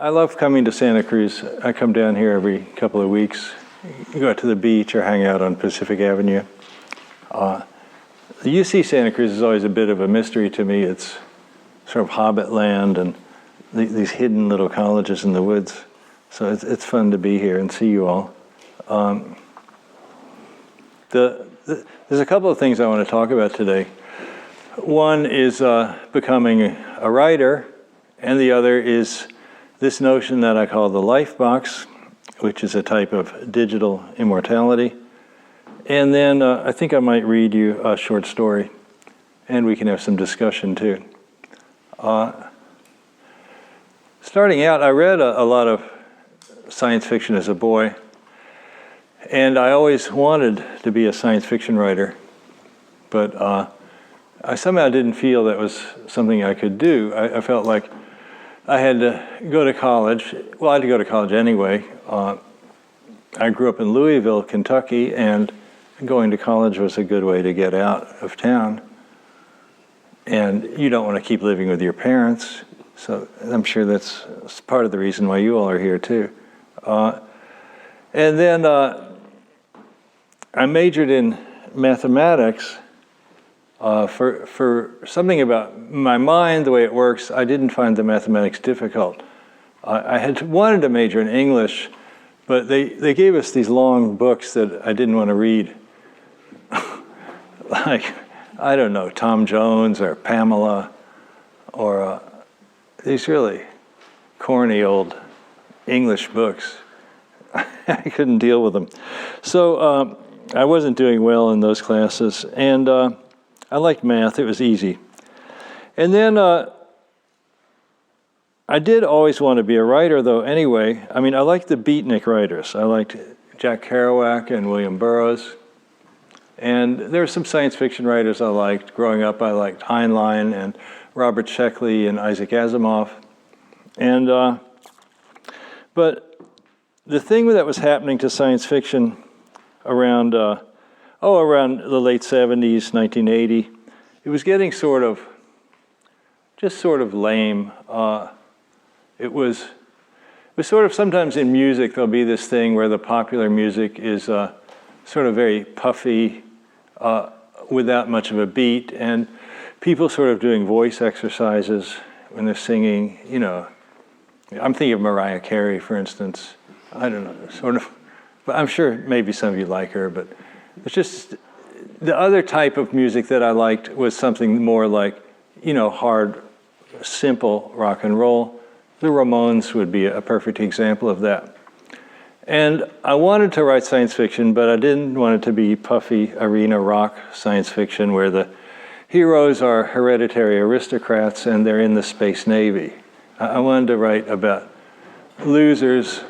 I love coming to Santa Cruz. I come down here every couple of weeks, go out to the beach or hang out on Pacific Avenue. The UC Santa Cruz is always a bit of a mystery to me. It's sort of hobbit land and these hidden little colleges in the woods. So it's fun to be here and see you all. There's a couple of things I want to talk about today. One is becoming a writer, and the other is this notion that I call the Lifebox, which is a type of digital immortality. And then I think I might read you a short story, and we can have some discussion too. Starting out, I read a lot of science fiction as a boy, and I always wanted to be a science fiction writer, but I somehow didn't feel that was something I could do. I felt like I had to go to college. Well, I had to go to college anyway. I grew up in Louisville, Kentucky, and going to college was a good way to get out of town. And you don't want to keep living with your parents, so I'm sure that's part of the reason why you all are here too. And then I majored in mathematics. For something about my mind, the way it works, I didn't find the mathematics difficult. I had wanted to major in English, but they gave us these long books that I didn't want to read. Like, I don't know, Tom Jones or Pamela, or these really corny old English books. I couldn't deal with them. So I wasn't doing well in those classes, and I liked math. It was easy. And then I did always want to be a writer, though, anyway. I mean, I liked the beatnik writers. I liked Jack Kerouac and William Burroughs. And there were some science fiction writers I liked. Growing up, I liked Heinlein and Robert Sheckley and Isaac Asimov. And but the thing that was happening to science fiction around around the late 70s, 1980, it was getting sort of lame. It was sort of, sometimes in music there'll be this thing where the popular music is sort of very puffy, without much of a beat, and people sort of doing voice exercises when they're singing, you know. I'm thinking of Mariah Carey, for instance. I don't know, sort of, but I'm sure maybe some of you like her, but it's just, the other type of music that I liked was something more like, you know, hard, simple rock and roll. The Ramones would be a perfect example of that. And I wanted to write science fiction, but I didn't want it to be puffy arena rock science fiction where the heroes are hereditary aristocrats and they're in the Space Navy. I wanted to write about losers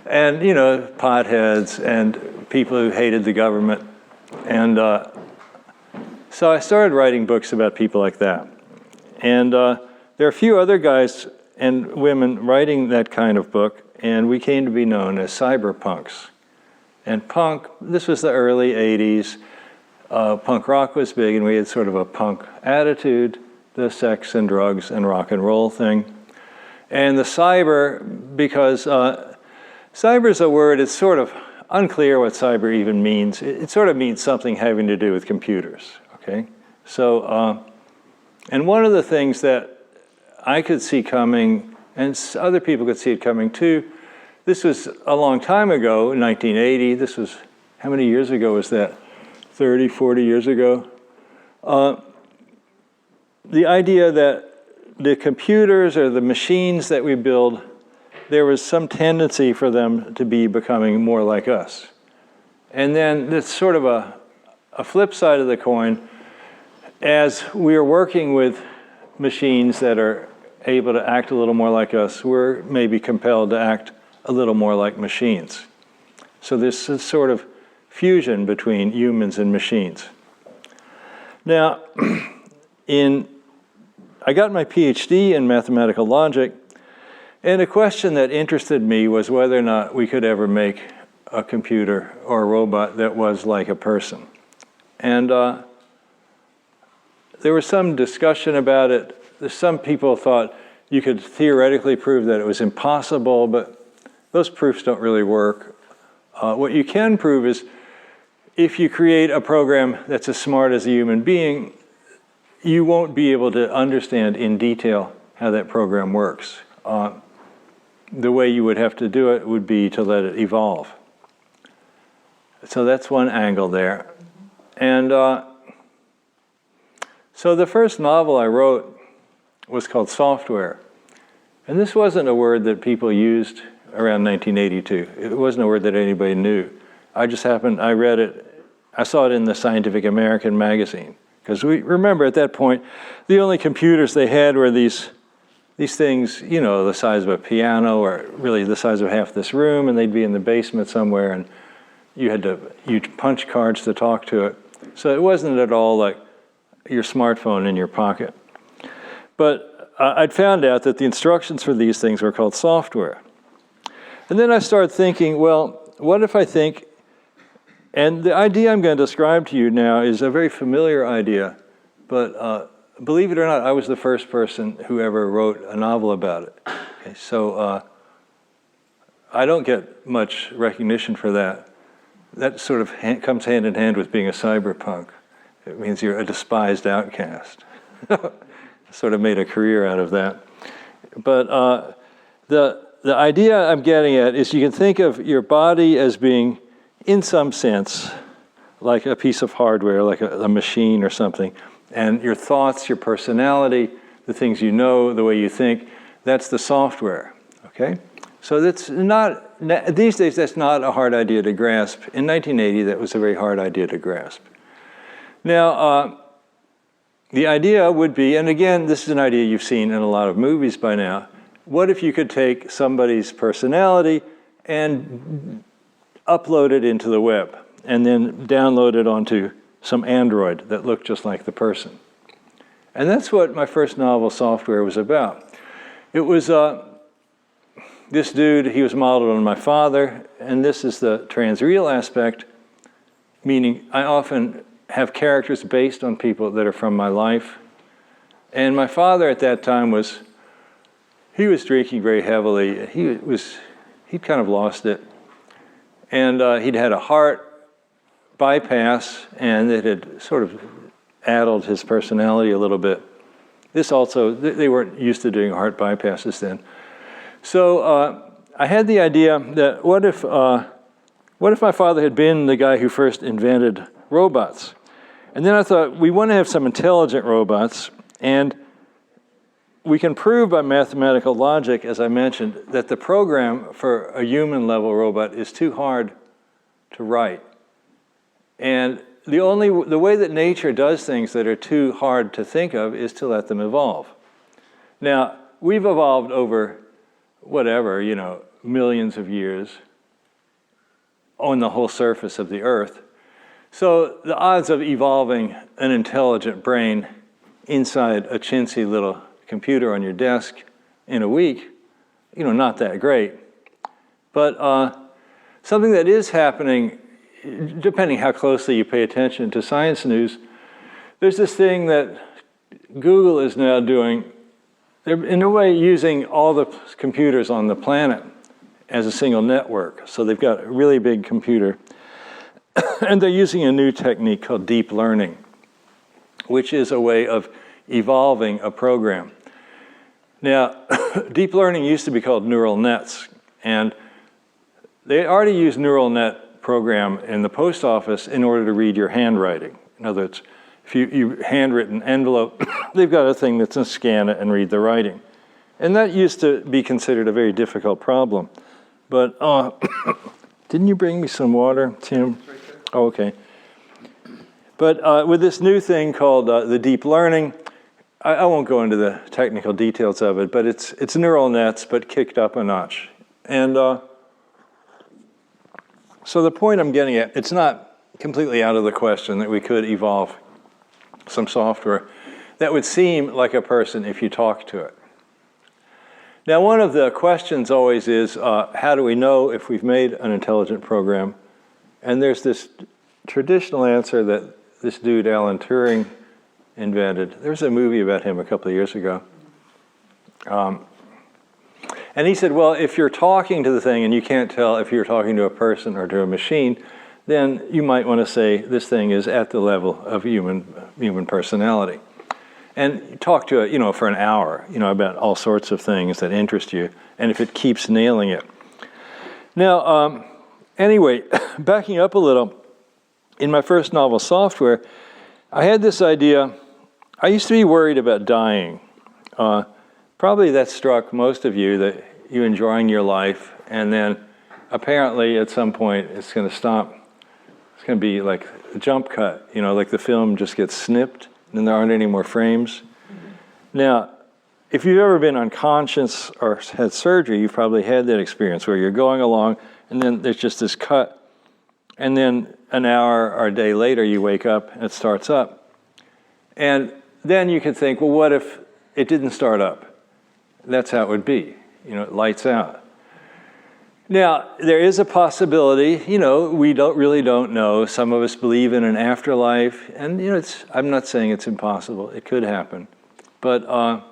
and, you know, potheads and people who hated the government. And so I started writing books about people like that. And there are a few other guys and women writing that kind of book, and we came to be known as cyberpunks. And punk, this was the early 80s. Punk rock was big, and we had sort of a punk attitude, the sex and drugs and rock and roll thing. And the cyber, because cyber is a word, it's sort of unclear what cyber even means. It sort of means something having to do with computers, okay? So, and one of the things that I could see coming, and other people could see it coming too, this was a long time ago, 1980. This was, how many years ago was that? 30, 40 years ago. The idea that the computers or the machines that we build, there was some tendency for them to be becoming more like us. And then there's sort of a flip side of the coin. As we are working with machines that are able to act a little more like us, we're maybe compelled to act a little more like machines. So there's this sort of fusion between humans and machines. Now, I got my PhD in mathematical logic, and a question that interested me was whether or not we could ever make a computer or a robot that was like a person. And there was some discussion about it. Some people thought, you could theoretically prove that it was impossible, but those proofs don't really work. What you can prove is if you create a program that's as smart as a human being, you won't be able to understand in detail how that program works. The way you would have to do it would be to let it evolve. So that's one angle there. And so the first novel I wrote was called Software. And this wasn't a word that people used around 1982. It wasn't a word that anybody knew. I read it, I saw it in the Scientific American magazine. Because we remember at that point, the only computers they had were these things, you know, the size of a piano or really the size of half this room, and they'd be in the basement somewhere, and you'd punch cards to talk to it. So it wasn't at all like your smartphone in your pocket. But I'd found out that the instructions for these things were called software. And then I started thinking, well, what if I think, and the idea I'm going to describe to you now is a very familiar idea, but believe it or not, I was the first person who ever wrote a novel about it. Okay, so I don't get much recognition for that. That sort of comes hand in hand with being a cyberpunk. It means you're a despised outcast. Sort of made a career out of that. But the idea I'm getting at is you can think of your body as being, in some sense, like a piece of hardware, like a machine or something. And your thoughts, your personality, the things you know, the way you think, that's the software, okay? So that's not, these days that's not a hard idea to grasp. In 1980, that was a very hard idea to grasp. Now, the idea would be, and again, this is an idea you've seen in a lot of movies by now, what if you could take somebody's personality and upload it into the web and then download it onto some android that looked just like the person? And that's what my first novel, Software, was about. It was this dude, he was modeled on my father, and this is the transreal aspect, meaning I often have characters based on people that are from my life. And my father at that time he was drinking very heavily. He'd kind of lost it. And he'd had a heart bypass, and it had sort of addled his personality a little bit. This also, they weren't used to doing heart bypasses then. So I had the idea that what if my father had been the guy who first invented robots? And then I thought, we want to have some intelligent robots, and we can prove by mathematical logic, as I mentioned, that the program for a human-level robot is too hard to write. And the way that nature does things that are too hard to think of is to let them evolve. Now, we've evolved over whatever, millions of years on the whole surface of the Earth. So the odds of evolving an intelligent brain inside a chintzy little computer on your desk in a week, not that great. But something that is happening, depending how closely you pay attention to science news, there's this thing that Google is now doing. They're, in a way, using all the computers on the planet as a single network. So they've got a really big computer. And they're using a new technique called deep learning, which is a way of evolving a program. Now, deep learning used to be called neural nets, and they already use neural net program in the post office in order to read your handwriting. In other words, if you handwritten envelope, they've got a thing that's going to scan it and read the writing. And that used to be considered a very difficult problem. But didn't you bring me some water, Tim? Oh, okay. But with this new thing called the deep learning, I won't go into the technical details of it, but it's neural nets, but kicked up a notch. And so the point I'm getting at, it's not completely out of the question that we could evolve some software that would seem like a person if you talk to it. Now, one of the questions always is, how do we know if we've made an intelligent program? And there's this traditional answer that this dude, Alan Turing, invented. There was a movie about him a couple of years ago. And he said, well, if you're talking to the thing and you can't tell if you're talking to a person or to a machine, then you might want to say this thing is at the level of human personality. And talk to it, for an hour, about all sorts of things that interest you, and if it keeps nailing it. Now, anyway, backing up a little, in my first novel, Software, I had this idea. I used to be worried about dying. Probably that struck most of you, that you enjoying your life, and then apparently at some point it's going to stop. It's going to be like a jump cut, like the film just gets snipped and there aren't any more frames. Now, if you've ever been unconscious or had surgery, you've probably had that experience where you're going along and then there's just this cut, and then an hour or a day later you wake up and it starts up. And then you could think, well, what if it didn't start up? That's how it would be, it lights out. Now, there is a possibility, we really don't know. Some of us believe in an afterlife, and I'm not saying it's impossible. It could happen. But I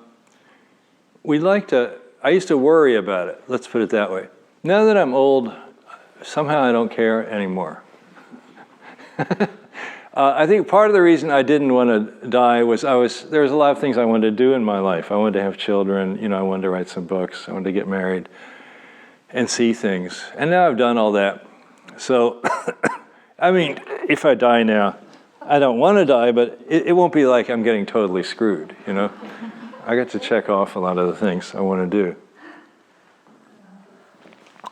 used to worry about it, let's put it that way. Now that I'm old, somehow I don't care anymore. I think part of the reason I didn't want to die was there was a lot of things I wanted to do in my life. I wanted to have children, I wanted to write some books, I wanted to get married and see things. And now I've done all that. So, if I die now, I don't want to die, but it won't be like I'm getting totally screwed, I get to check off a lot of the things I want to do.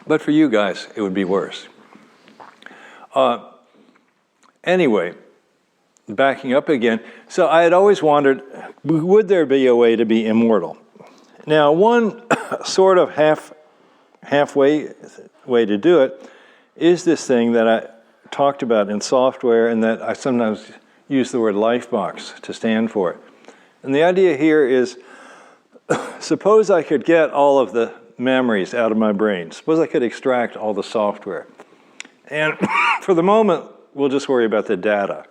But for you guys, it would be worse. Anyway, backing up again. So I had always wondered, would there be a way to be immortal? Now, one sort of halfway way to do it is this thing that I talked about in Software, and that I sometimes use the word Lifebox to stand for it. And the idea here is, suppose I could get all of the memories out of my brain. Suppose I could extract all the software. And for the moment, we'll just worry about the data,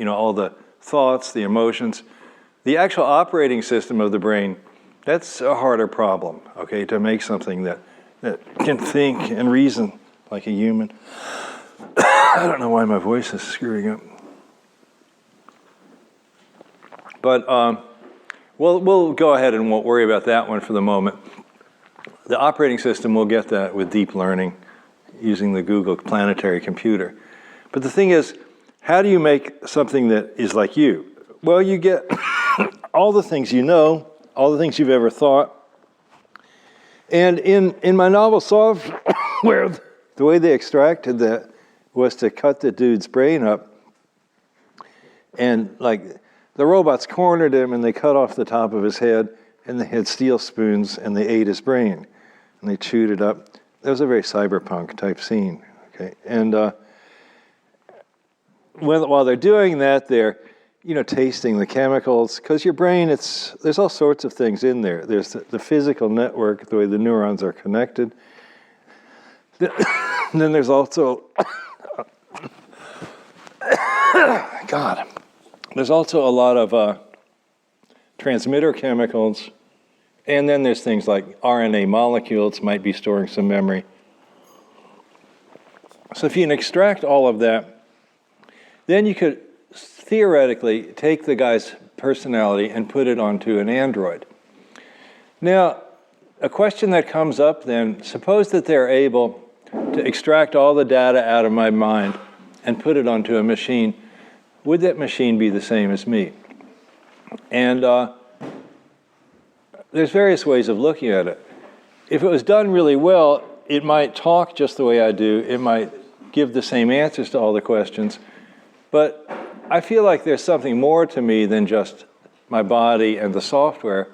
all the thoughts, the emotions. The actual operating system of the brain, that's a harder problem, okay, to make something that can think and reason like a human. I don't know why my voice is screwing up. But we'll go ahead and won't worry about that one for the moment. The operating system, we'll get that with deep learning using the Google planetary computer. But the thing is, how do you make something that is like you? Well, you get all the things you know, all the things you've ever thought. And in my novel Software, the way they extracted that was to cut the dude's brain up. And the robots cornered him and they cut off the top of his head, and they had steel spoons and they ate his brain and they chewed it up. That was a very cyberpunk type scene. Okay, and while they're doing that, they're tasting the chemicals, because your brain, there's all sorts of things in there. There's the physical network, the way the neurons are connected. Then there's also there's also a lot of transmitter chemicals, and then there's things like RNA molecules might be storing some memory. So if you can extract all of that, then you could theoretically take the guy's personality and put it onto an android. Now, a question that comes up then, suppose that they're able to extract all the data out of my mind and put it onto a machine. Would that machine be the same as me? And there's various ways of looking at it. If it was done really well, it might talk just the way I do. It might give the same answers to all the questions. But I feel like there's something more to me than just my body and the software.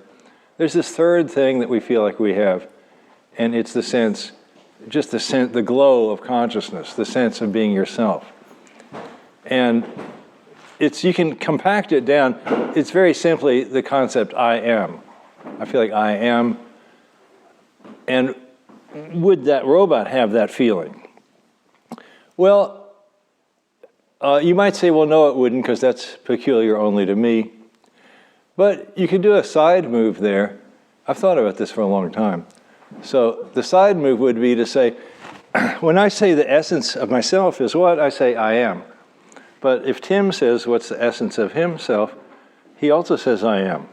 There's this third thing that we feel like we have, and it's the sense, the glow of consciousness, the sense of being yourself. And you can compact it down. It's very simply the concept I am. I feel like I am. And would that robot have that feeling? Well, you might say, well, no, it wouldn't, because that's peculiar only to me. But you could do a side move there I've thought about this for a long time. So the side move would be to say, when I say the essence of myself is what, I say I am. But if Tim says what's the essence of himself, he also says I am.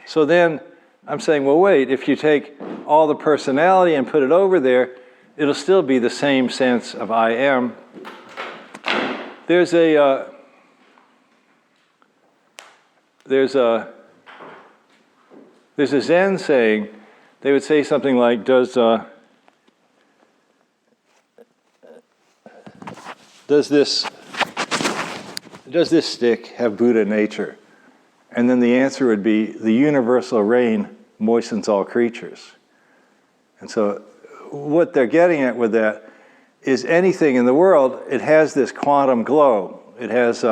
So then I'm saying, well, wait, if you take all the personality and put it over there, it'll still be the same sense of I am. There's a Zen saying, they would say something like, does this stick have Buddha nature? And then the answer would be, the universal rain moistens all creatures. And so what they're getting at with that is anything in the world, it has this quantum glow. It has,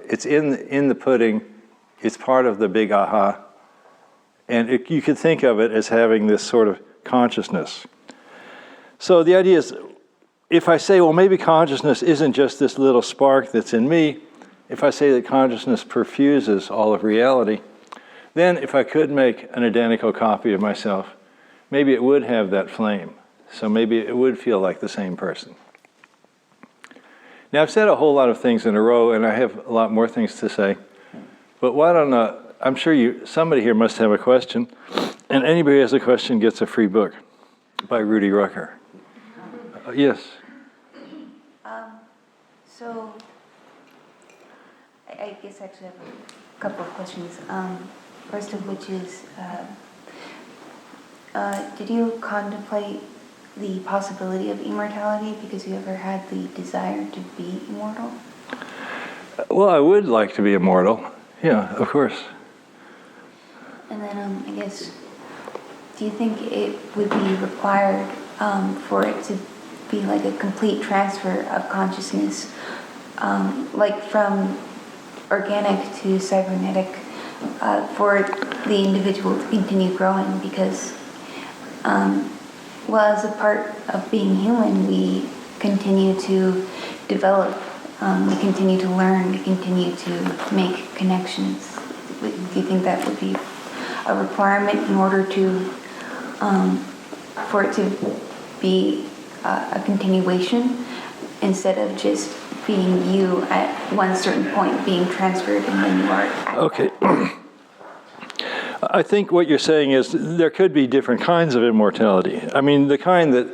it's in the pudding, it's part of the big aha. And you could think of it as having this sort of consciousness. So the idea is, if I say, well, maybe consciousness isn't just this little spark that's in me, if I say that consciousness perfuses all of reality, then if I could make an identical copy of myself, maybe it would have that flame. So maybe it would feel like the same person. Now, I've said a whole lot of things in a row, and I have a lot more things to say. But why don't, I'm sure somebody here must have a question, and anybody who has a question gets a free book by Rudy Rucker. Yes? So, I guess I actually have a couple of questions. First of which is, did you contemplate the possibility of immortality because you ever had the desire to be immortal? Well, I would like to be immortal. Yeah, of course. And then, I guess, do you think it would be required for it to be like a complete transfer of consciousness, like from organic to cybernetic, for the individual to continue growing? Because, well, as a part of being human, we continue to develop, we continue to learn, we continue to make connections. Do you think that would be a requirement in order to, for it to be a continuation, instead of just being you at one certain point, being transferred, and then you are at okay. I think what you're saying is there could be different kinds of immortality. I mean, the kind that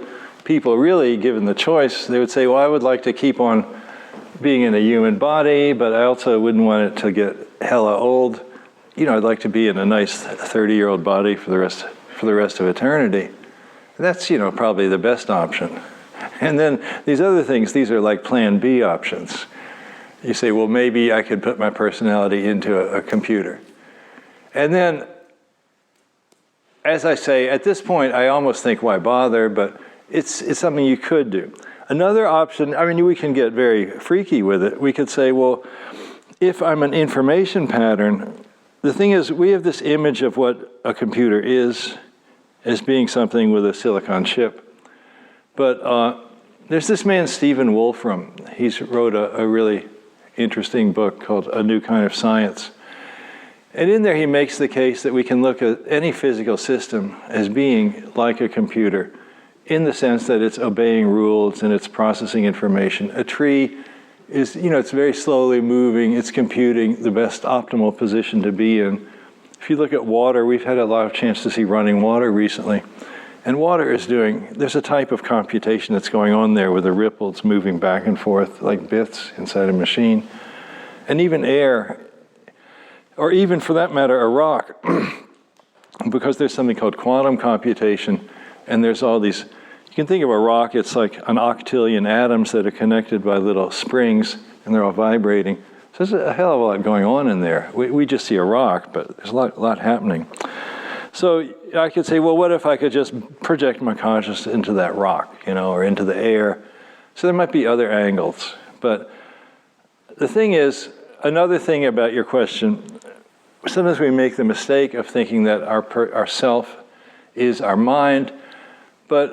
people really, given the choice, they would say, well, I would like to keep on being in a human body, but I also wouldn't want it to get hella old. You know, I'd like to be in a nice 30-year-old body for the rest of eternity. That's, probably the best option. And then these other things, these are like plan B options. You say, well, maybe I could put my personality into a computer. And then, as I say, at this point, I almost think, why bother? But it's something you could do. Another option, I mean, we can get very freaky with it. We could say, well, if I'm an information pattern, the thing is, we have this image of what a computer is as being something with a silicon chip. But there's this man, Stephen Wolfram. He's wrote a really interesting book called A New Kind of Science. And in there he makes the case that we can look at any physical system as being like a computer, in the sense that it's obeying rules and it's processing information. A tree is, it's very slowly moving, it's computing the best optimal position to be in. If you look at water, we've had a lot of chance to see running water recently. And water is there's a type of computation that's going on there with the ripples moving back and forth like bits inside a machine. And even air, or even for that matter, a rock, because there's something called quantum computation, and there's all these, you can think of a rock, it's like an octillion atoms that are connected by little springs, and they're all vibrating. So there's a hell of a lot going on in there. We just see a rock, but there's a lot happening. So I could say, well, what if I could just project my consciousness into that rock, or into the air? So there might be other angles. But the thing is, another thing about your question, sometimes we make the mistake of thinking that our self is our mind, but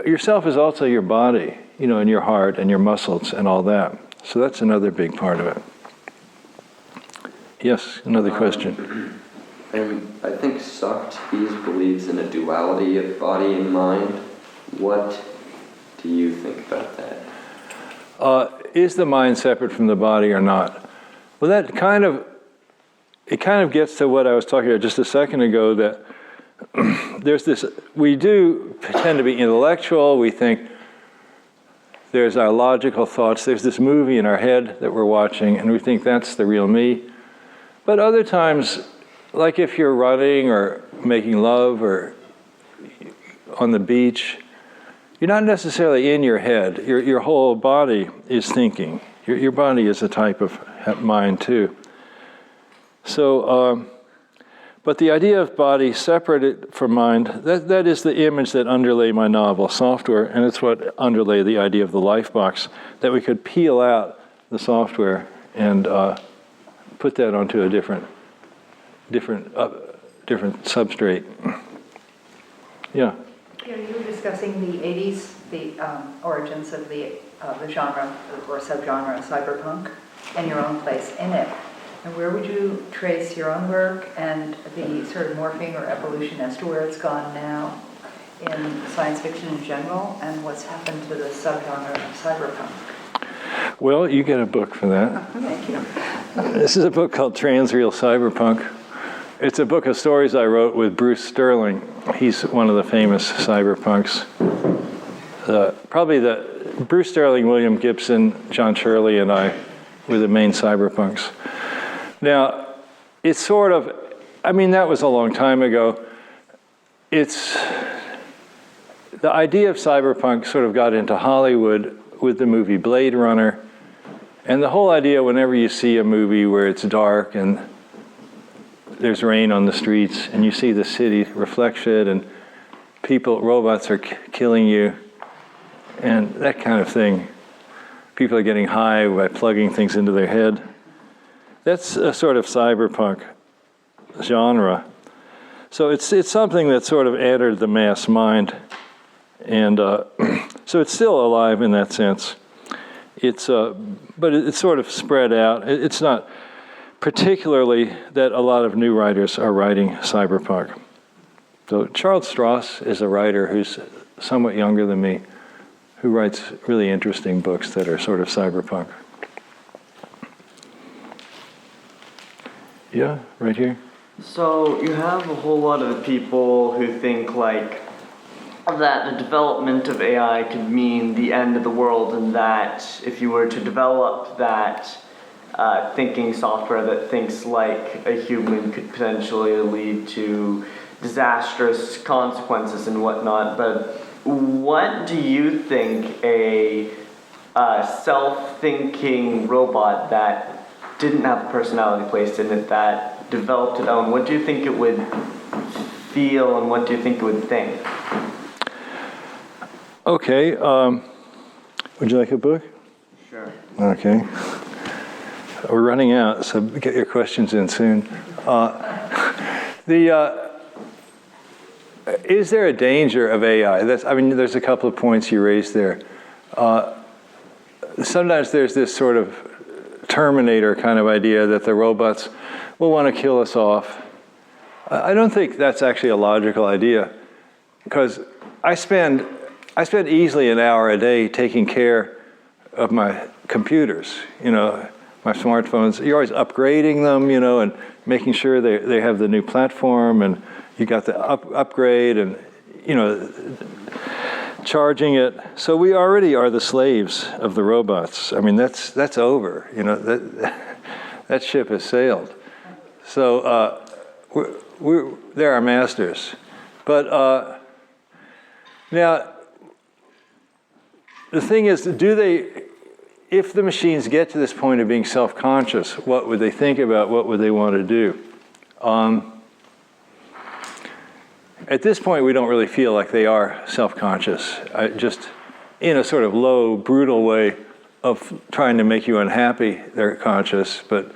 your self is also your body, and your heart and your muscles and all that. So that's another big part of it. Yes, another question. And I think Socrates believes in a duality of body and mind. What do you think about that? Is the mind separate from the body or not? Well, it kind of gets to what I was talking about just a second ago, that there's this, we do tend to be intellectual, we think there's our logical thoughts, there's this movie in our head that we're watching, and we think that's the real me. But other times, like if you're running or making love or on the beach, you're not necessarily in your head. Your whole body is thinking. Your body is a type of mind too. So, but the idea of body separated from mind, that is the image that underlay my novel, Software, and it's what underlay the idea of the Lifebox, that we could peel out the software and put that onto a different substrate. Yeah. You were discussing the 80s, the origins of the genre or subgenre cyberpunk, and your own place in it. And where would you trace your own work and the sort of morphing or evolution as to where it's gone now in science fiction in general, and what's happened to the subgenre of cyberpunk? Well, you get a book for that. Thank you. This is a book called Transreal Cyberpunk. It's a book of stories I wrote with Bruce Sterling. He's one of the famous cyberpunks. Bruce Sterling, William Gibson, John Shirley, and I were the main cyberpunks. Now, it's sort of, that was a long time ago. The idea of cyberpunk sort of got into Hollywood with the movie Blade Runner. And the whole idea, whenever you see a movie where it's dark and there's rain on the streets and you see the city reflection and robots are killing you and that kind of thing. People are getting high by plugging things into their head. That's a sort of cyberpunk genre. So it's something that sort of entered the mass mind. And so it's still alive in that sense. But it's sort of spread out. It's not particularly that a lot of new writers are writing cyberpunk. So Charles Stross is a writer who's somewhat younger than me, who writes really interesting books that are sort of cyberpunk. Yeah, right here. So you have a whole lot of people who think that the development of AI could mean the end of the world, and that if you were to develop that thinking software that thinks like a human could potentially lead to disastrous consequences and whatnot. But what do you think a self-thinking robot that didn't have a personality placed in it, that developed its own, what do you think it would feel and what do you think it would think? Okay, would you like a book? Sure. Okay. We're running out, so get your questions in soon. Is there a danger of AI? There's a couple of points you raised there. Sometimes there's this sort of Terminator kind of idea that the robots will want to kill us off. I don't think that's actually a logical idea, because I spend easily an hour a day taking care of my computers, my smartphones. You're always upgrading them, and making sure they have the new platform, and you got the upgrade, and charging it. So we already are the slaves of the robots. That's over. That ship has sailed. So they're our masters. But now, the thing is, if the machines get to this point of being self-conscious, what would they think about? What would they want to do? At this point, we don't really feel like they are self-conscious. Just in a sort of low, brutal way of trying to make you unhappy, they're conscious, but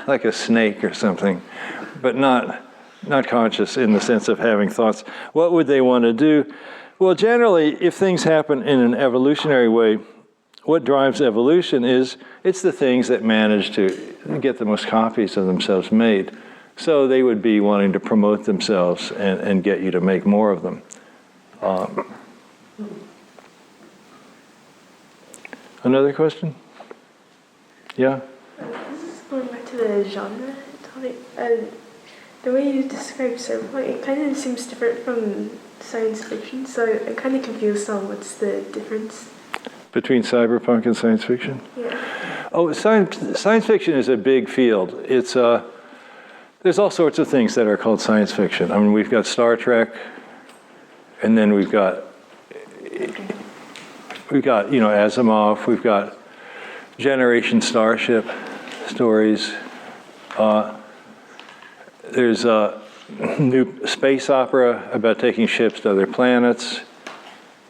like a snake or something, but not conscious in the sense of having thoughts. What would they want to do? Well, generally, if things happen in an evolutionary way, what drives evolution it's the things that manage to get the most copies of themselves made. So they would be wanting to promote themselves and get you to make more of them. Another question? Yeah? This is going back to the genre topic. The way you describe cyberpunk, it kind of seems different from science fiction, so I'm kind of confused on what's the difference. Between cyberpunk and science fiction? Yeah. Oh, science fiction is a big field. It's there's all sorts of things that are called science fiction. I mean, we've got Star Trek, and then we've got Asimov. We've got Generation Starship stories. There's a new space opera about taking ships to other planets.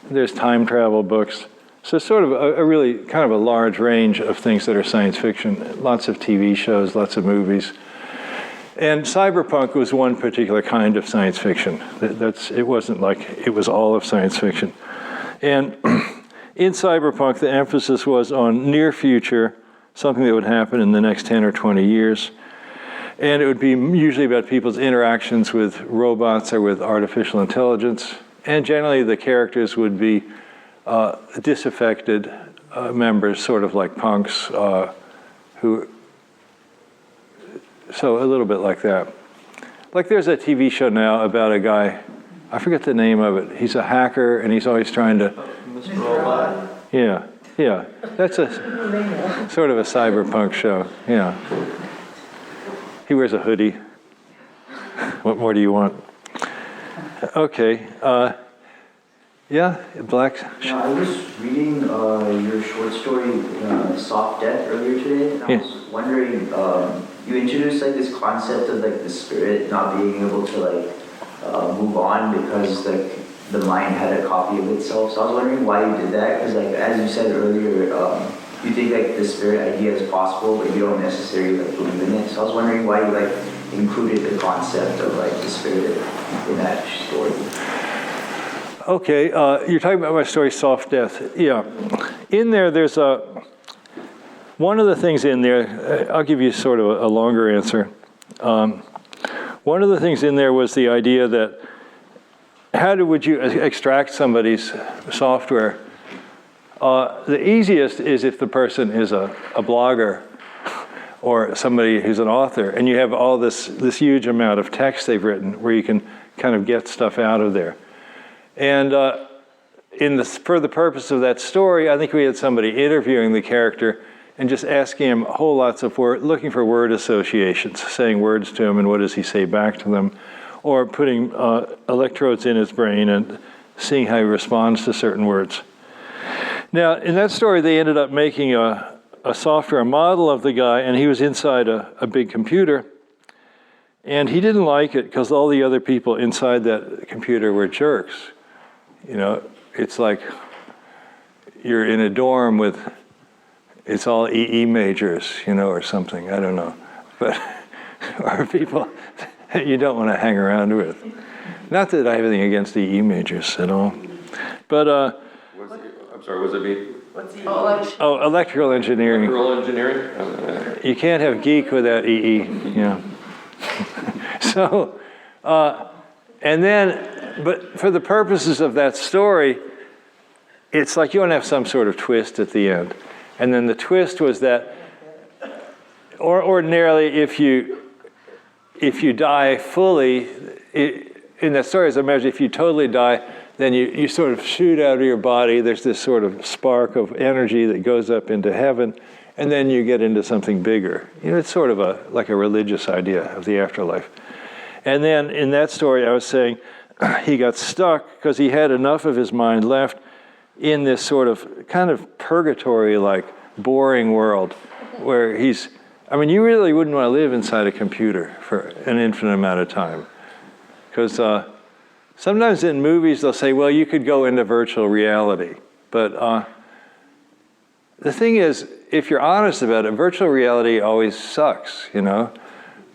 There's time travel books. So it's sort of a really kind of a large range of things that are science fiction. Lots of TV shows, lots of movies. And cyberpunk was one particular kind of science fiction. It wasn't like it was all of science fiction. And in cyberpunk, the emphasis was on near future, something that would happen in the next 10 or 20 years. And it would be usually about people's interactions with robots or with artificial intelligence. And generally the characters would be disaffected members, sort of like punks, so a little bit like that. Like there's a TV show now about a guy, I forget the name of it. He's a hacker and he's always trying to... Mr. Robot? Yeah. That's a sort of a cyberpunk show, yeah. He wears a hoodie. What more do you want? Okay. Yeah, Black. Yeah, I was reading your short story, Soft Death, earlier today, and I was wondering, you introduced like this concept of like the spirit not being able to like move on because like the mind had a copy of itself. So I was wondering why you did that, because like as you said earlier, you think like the spirit idea is possible, but you don't necessarily like believe in it. So I was wondering why you like included the concept of like the spirit in that story. Okay, you're talking about my story, Soft Death. Yeah. In there, there's one of the things in there, I'll give you sort of a longer answer. One of the things in there was the idea that would you extract somebody's software? The easiest is if the person is a blogger or somebody who's an author, and you have all this huge amount of text they've written where you can kind of get stuff out of there. And for the purpose of that story, I think we had somebody interviewing the character and just asking him whole lots of looking for word associations, saying words to him and what does he say back to them, or putting electrodes in his brain and seeing how he responds to certain words. Now, in that story, they ended up making a software model of the guy, and he was inside a big computer. And he didn't like it because all the other people inside that computer were jerks. You know, it's like you're in a dorm with, it's all EE majors, you know, or something, I don't know. But, or people that you don't want to hang around with. Not that I have anything against EE majors at all. But, I'm sorry, was it me? electrical engineering. Electrical engineering? You can't have geek without EE, you know. So, and then, but for the purposes of that story, it's like you want to have some sort of twist at the end. And then the twist was that, or ordinarily, if you die fully, in that story, as I imagine, if you totally die, then you sort of shoot out of your body. There's this sort of spark of energy that goes up into heaven, and then you get into something bigger. You know, it's sort of like a religious idea of the afterlife. And then in that story, I was saying he got stuck because he had enough of his mind left in this sort of kind of purgatory-like boring world where you really wouldn't want to live inside a computer for an infinite amount of time. Because sometimes in movies they'll say, well, you could go into virtual reality. But the thing is, if you're honest about it, virtual reality always sucks, you know?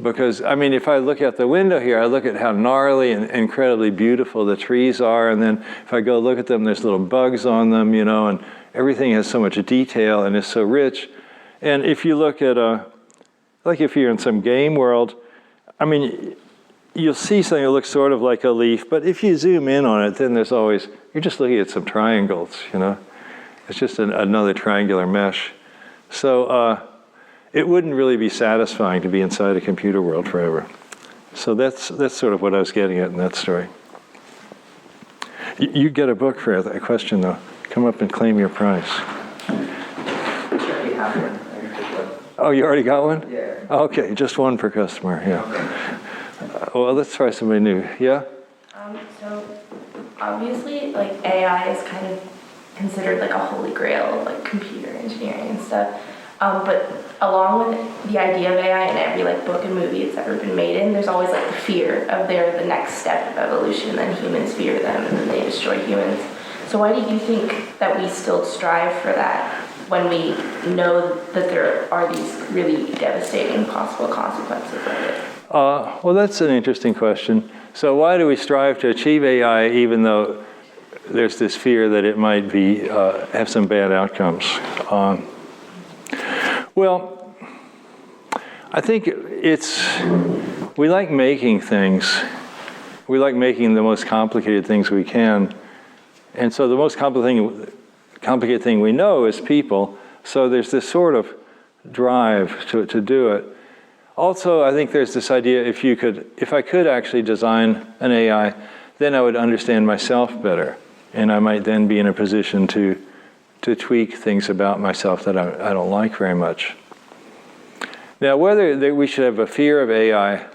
Because, I mean, if I look out the window here, I look at how gnarly and incredibly beautiful the trees are, and then if I go look at them, there's little bugs on them, you know, and everything has so much detail and is so rich. And if you look at, like if you're in some game world, I mean, you'll see something that looks sort of like a leaf, but if you zoom in on it, then there's always, you're just looking at some triangles, you know? It's just another triangular mesh. So it wouldn't really be satisfying to be inside a computer world forever. So that's sort of what I was getting at in that story. You get a book for that question, though. Come up and claim your prize. Oh, you already got one? Yeah. Okay, just one per customer, yeah. Well, let's try somebody new. Yeah? So obviously, like, AI is kind of considered like a holy grail of like computer engineering and stuff. But along with the idea of AI in every like book and movie it's ever been made in, there's always like the fear of they're the next step of evolution, and then humans fear them, and then they destroy humans. So why do you think that we still strive for that when we know that there are these really devastating possible consequences of it? Well, that's an interesting question. So why do we strive to achieve AI even though there's this fear that it might be have some bad outcomes? Well, I think we like making things. We like making the most complicated things we can. And so the most complicated thing we know is people. So there's this sort of drive to do it. Also, I think there's this idea if I could actually design an AI, then I would understand myself better. And I might then be in a position to tweak things about myself that I don't like very much. Now, whether we should have a fear of AI,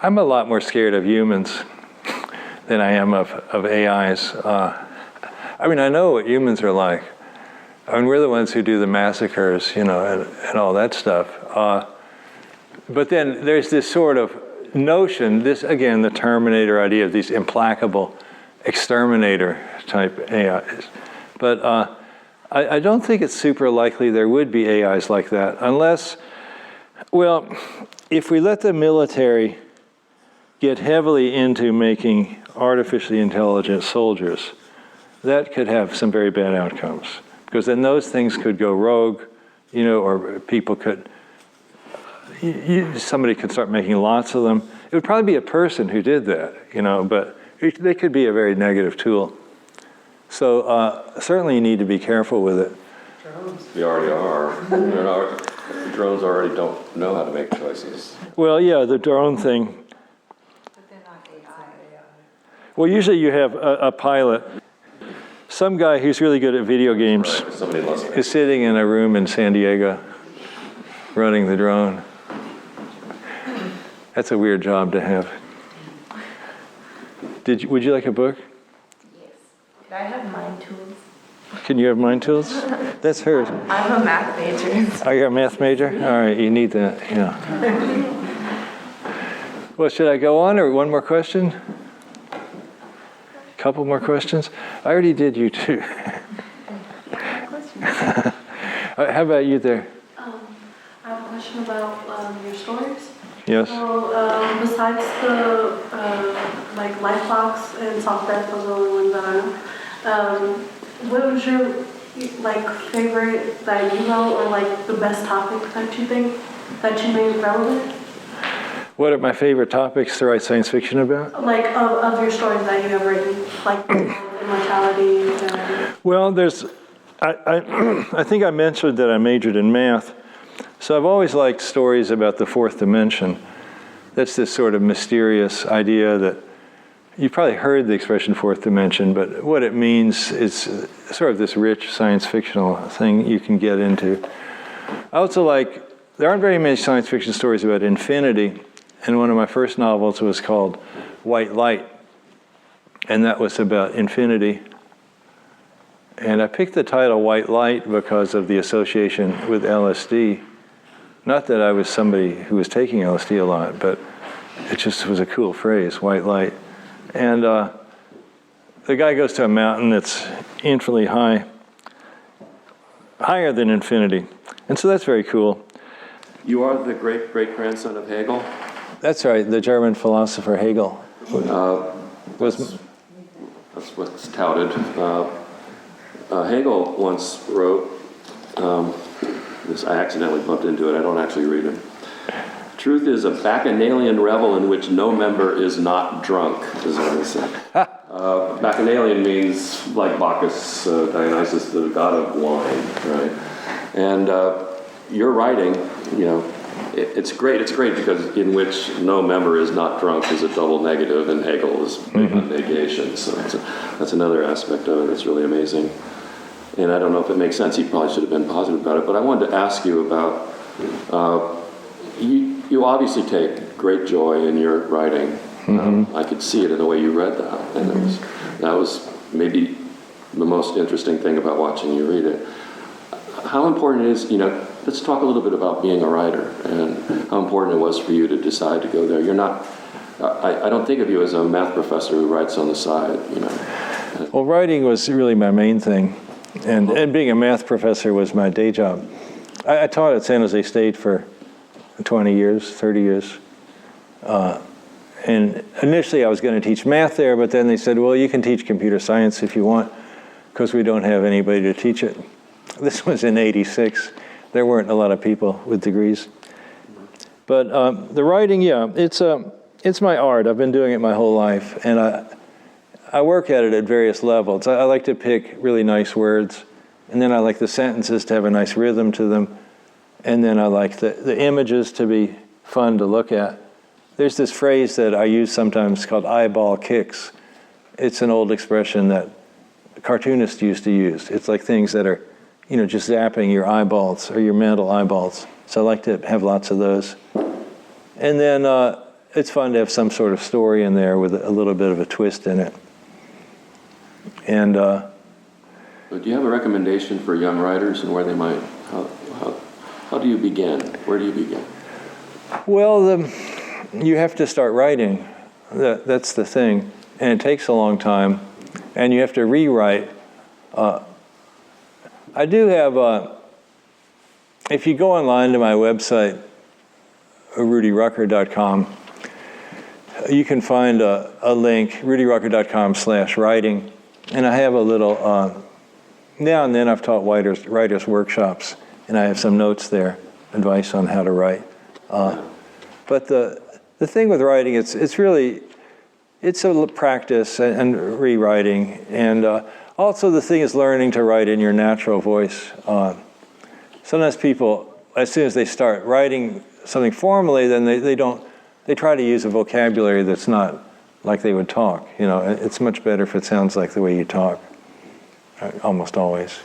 I'm a lot more scared of humans than I am of AIs. I mean, I know what humans are like. I mean, we're the ones who do the massacres, you know, and all that stuff. But then there's this sort of notion, again, the Terminator idea of these implacable exterminator type AIs. But I don't think it's super likely there would be AIs like that unless, well, if we let the military get heavily into making artificially intelligent soldiers, that could have some very bad outcomes. Because then those things could go rogue, you know, or people could, somebody could start making lots of them. It would probably be a person who did that, you know, but they could be a very negative tool. So certainly you need to be careful with it. We already are. Drones already don't know how to make choices. Well, yeah, the drone thing. But they're not AI. Well, usually you have a pilot. Some guy who's really good at video games Right, somebody loves it. is sitting in a room in San Diego running the drone. That's a weird job to have. Would you like a book? Yes. Could I have mind tools? Can you have mind tools? That's hers. I'm a math major. Oh, you're a math major? All right, you need that, yeah. Well, should I go on or one more question? Couple more questions? I already did you too. How about you there? I have a question about your stories. Yes. So besides the like Lifebox and Soft Death, those are the only ones that I know. What was your like favorite that you wrote, or like the best topic that you think that you made relevant? What are my favorite topics to write science fiction about? Like of your stories that you have written, like Immortality. Well, I think I mentioned that I majored in math. So I've always liked stories about the fourth dimension. That's this sort of mysterious idea that you've probably heard the expression fourth dimension, but what it means is sort of this rich science fictional thing you can get into. I also there aren't very many science fiction stories about infinity, and one of my first novels was called White Light, and that was about infinity. And I picked the title White Light because of the association with LSD. Not that I was somebody who was taking LSD a lot, but it just was a cool phrase, white light. And the guy goes to a mountain that's infinitely high, higher than infinity. And so that's very cool. You are the great-great-grandson of Hegel? That's right, the German philosopher Hegel. That's what's touted. Hegel once wrote, I accidentally bumped into it. I don't actually read it. Truth is a bacchanalian revel in which no member is not drunk, is what it said. Bacchanalian means like Bacchus, Dionysus, the god of wine, right? And your writing, it's great. It's great because in which no member is not drunk is a double negative, and Hegel is big on negation. So that's another aspect of it that's really amazing. And I don't know if it makes sense. He probably should have been positive about it. But I wanted to ask you about, you obviously take great joy in your writing. I could see it in the way you read that. And that was maybe the most interesting thing about watching you read it. How important it is, let's talk a little bit about being a writer and how important it was for you to decide to go there. You're not, I don't think of you as a math professor who writes on the side, Well, writing was really my main thing. And being a math professor was my day job. I taught at San Jose State for 20 years, 30 years. And initially I was going to teach math there, but then they said, well, you can teach computer science if you want, because we don't have anybody to teach it. This was in '86. There weren't a lot of people with degrees. But the writing, it's my art. I've been doing it my whole life. And I work at it at various levels. I like to pick really nice words, and then I like the sentences to have a nice rhythm to them, and then I like the images to be fun to look at. There's this phrase that I use sometimes called eyeball kicks. It's an old expression that cartoonists used to use. It's like things that are, just zapping your eyeballs or your mental eyeballs. So I like to have lots of those. And then it's fun to have some sort of story in there with a little bit of a twist in it. And but do you have a recommendation for young writers and where they might, how do you begin? Where do you begin? Well, you have to start writing. That's the thing. And it takes a long time. And you have to rewrite. I do have, if you go online to my website, rudyrucker.com, you can find a link, rudyrucker.com/writing. And I have a little, now and then I've taught writers workshops, and I have some notes there, advice on how to write. But the thing with writing, it's a practice and rewriting. And also the thing is learning to write in your natural voice. Sometimes people, as soon as they start writing something formally, then they try to use a vocabulary that's not like they would talk. It's much better if it sounds like the way you talk, almost always.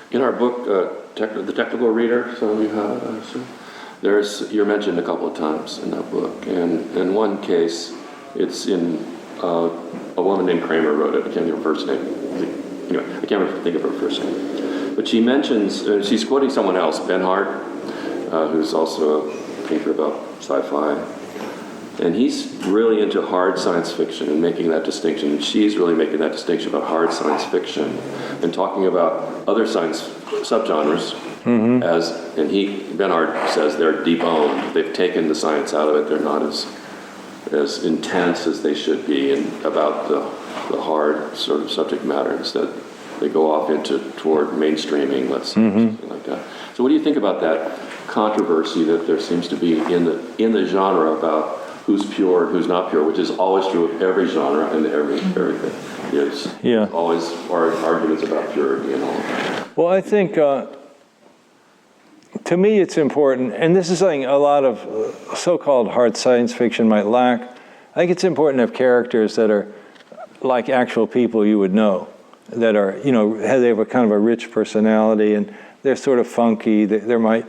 In our book, The Technical Reader, some of you have, you're mentioned a couple of times in that book. And in one case, it's in, a woman named Kramer wrote it. I can't think of her first name. Anyway, I can't think of her first name. But she mentions, she's quoting someone else, Ben Hart, who's also a thinker about sci-fi. And he's really into hard science fiction and making that distinction. And she's really making that distinction about hard science fiction and talking about other science subgenres as, and Ben Hart says they're deboned. They've taken the science out of it. They're not as intense as they should be about the hard sort of subject matter. Instead, they go off toward mainstreaming, let's say, something like that. So what do you think about that controversy that there seems to be in the genre about who's pure and who's not pure, which is always true of every genre and everything. It's always arguments about purity and all of that. Well, I think, to me, it's important, and this is something a lot of so-called hard science fiction might lack. I think it's important to have characters that are like actual people you would know, that are, they have a kind of a rich personality, and they're sort of funky. I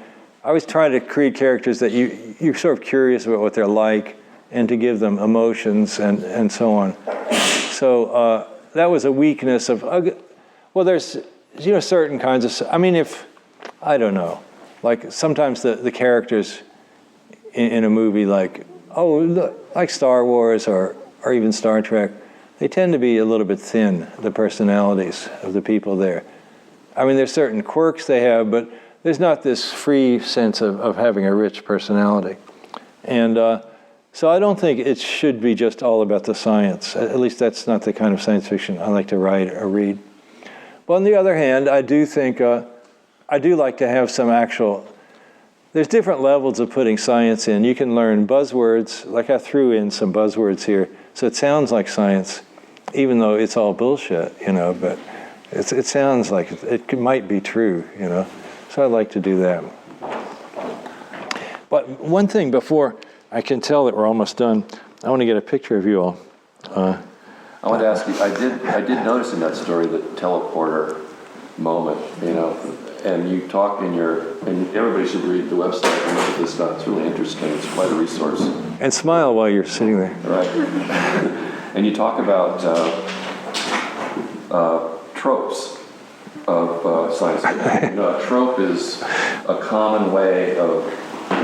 always try to create characters that you're sort of curious about what they're like, and to give them emotions and so on. So that was a weakness of, there's, certain kinds of, I don't know, like sometimes the characters in a movie like Star Wars or even Star Trek, they tend to be a little bit thin, the personalities of the people there. There's certain quirks they have, but there's not this free sense of having a rich personality. And so I don't think it should be just all about the science. At least that's not the kind of science fiction I like to write or read. But on the other hand, I do think, I do like to have some actual there's different levels of putting science in. You can learn buzzwords, like I threw in some buzzwords here, so it sounds like science, even though it's all bullshit, but it sounds like it might be true, So I like to do that. But one thing before I can tell that we're almost done, I want to get a picture of you all. I want to ask you, I did notice in that story the teleporter moment, and you talk and everybody should read the website and look at this stuff. It's really interesting. It's quite a resource. And smile while you're sitting there. Right. And you talk about tropes of science fiction. A trope is a common way of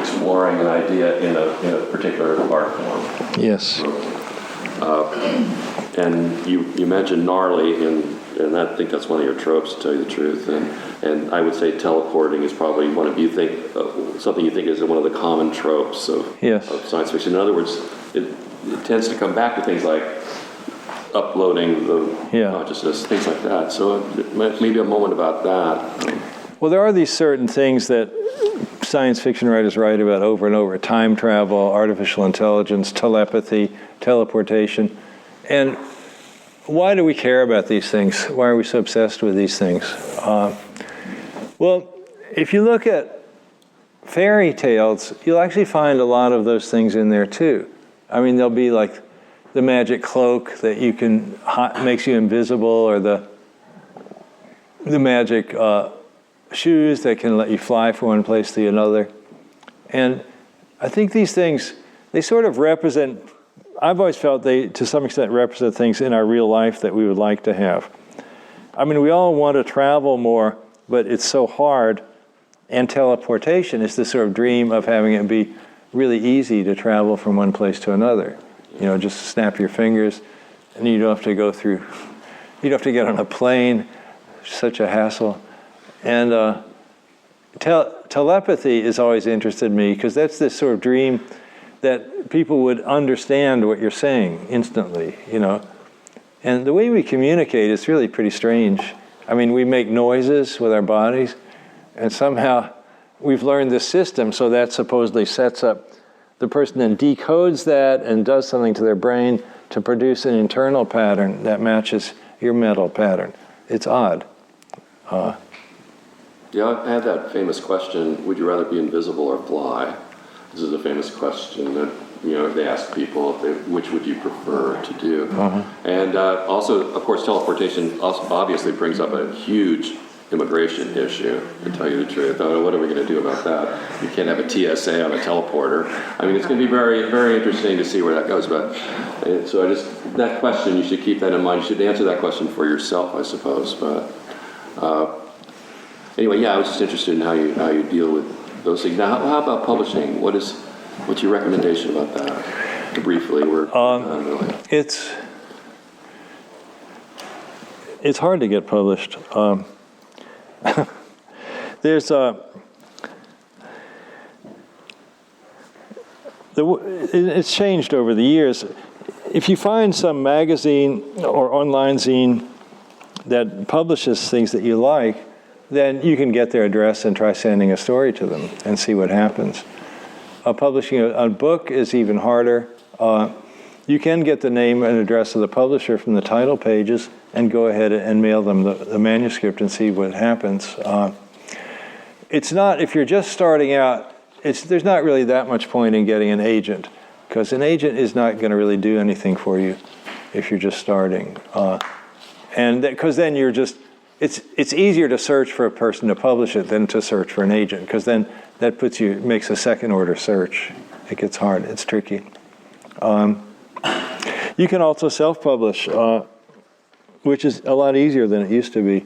exploring an idea in a particular art form. Yes. And you mentioned gnarly, and I think that's one of your tropes, to tell you the truth. And I would say teleporting is probably one of something you think is one of the common tropes of science fiction. In other words, it tends to come back to things like uploading the consciousness, things like that. So maybe a moment about that. Well, there are these certain things that science fiction writers write about over and over: time travel, artificial intelligence, telepathy, teleportation. And why do we care about these things? Why are we so obsessed with these things? Well, if you look at fairy tales, you'll actually find a lot of those things in there too. I mean, there'll be like the magic cloak that makes you invisible, or the magic shoes that can let you fly from one place to another. And I think these things, they sort of represent, I've always felt they, to some extent, represent things in our real life that we would like to have. I mean, we all want to travel more, but it's so hard. And teleportation is the sort of dream of having it be really easy to travel from one place to another. Just snap your fingers, and you don't have to go through, you don't have to get on a plane, such a hassle. And telepathy has always interested me, because that's this sort of dream that people would understand what you're saying instantly, And the way we communicate is really pretty strange. I mean, we make noises with our bodies, and somehow we've learned this system, so that supposedly sets up, the person then decodes that and does something to their brain to produce an internal pattern that matches your mental pattern. It's odd. I had that famous question, would you rather be invisible or fly? This is a famous question that, they ask people, which would you prefer to do? And also, of course, teleportation obviously brings up a huge immigration issue, to tell you the truth. What are we going to do about that? You can't have a TSA on a teleporter. I mean, it's going to be very, very interesting to see where that goes. But so that question, you should keep that in mind. You should answer that question for yourself, I suppose. But anyway, I was just interested in how you deal with those things. Now, how about publishing? What's your recommendation about that? Briefly, really. It's hard to get published. It's changed over the years. If you find some magazine or online zine that publishes things that you like, then you can get their address and try sending a story to them and see what happens. Publishing a book is even harder. You can get the name and address of the publisher from the title pages and go ahead and mail them the manuscript and see what happens. It's not, if you're just starting out, there's not really that much point in getting an agent, because an agent is not going to really do anything for you if you're just starting. And because then you're just, it's easier to search for a person to publish it than to search for an agent, because then that makes a second order search. It gets hard, it's tricky. You can also self-publish, which is a lot easier than it used to be.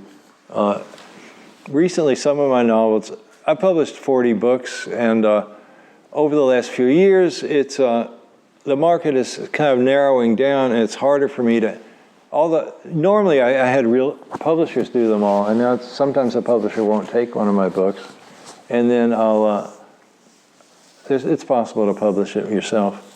Recently, some of my novels, I published 40 books, and over the last few years, the market is kind of narrowing down, and it's harder for me to, normally I had real publishers do them all, and now sometimes a publisher won't take one of my books, and then it's possible to publish it yourself.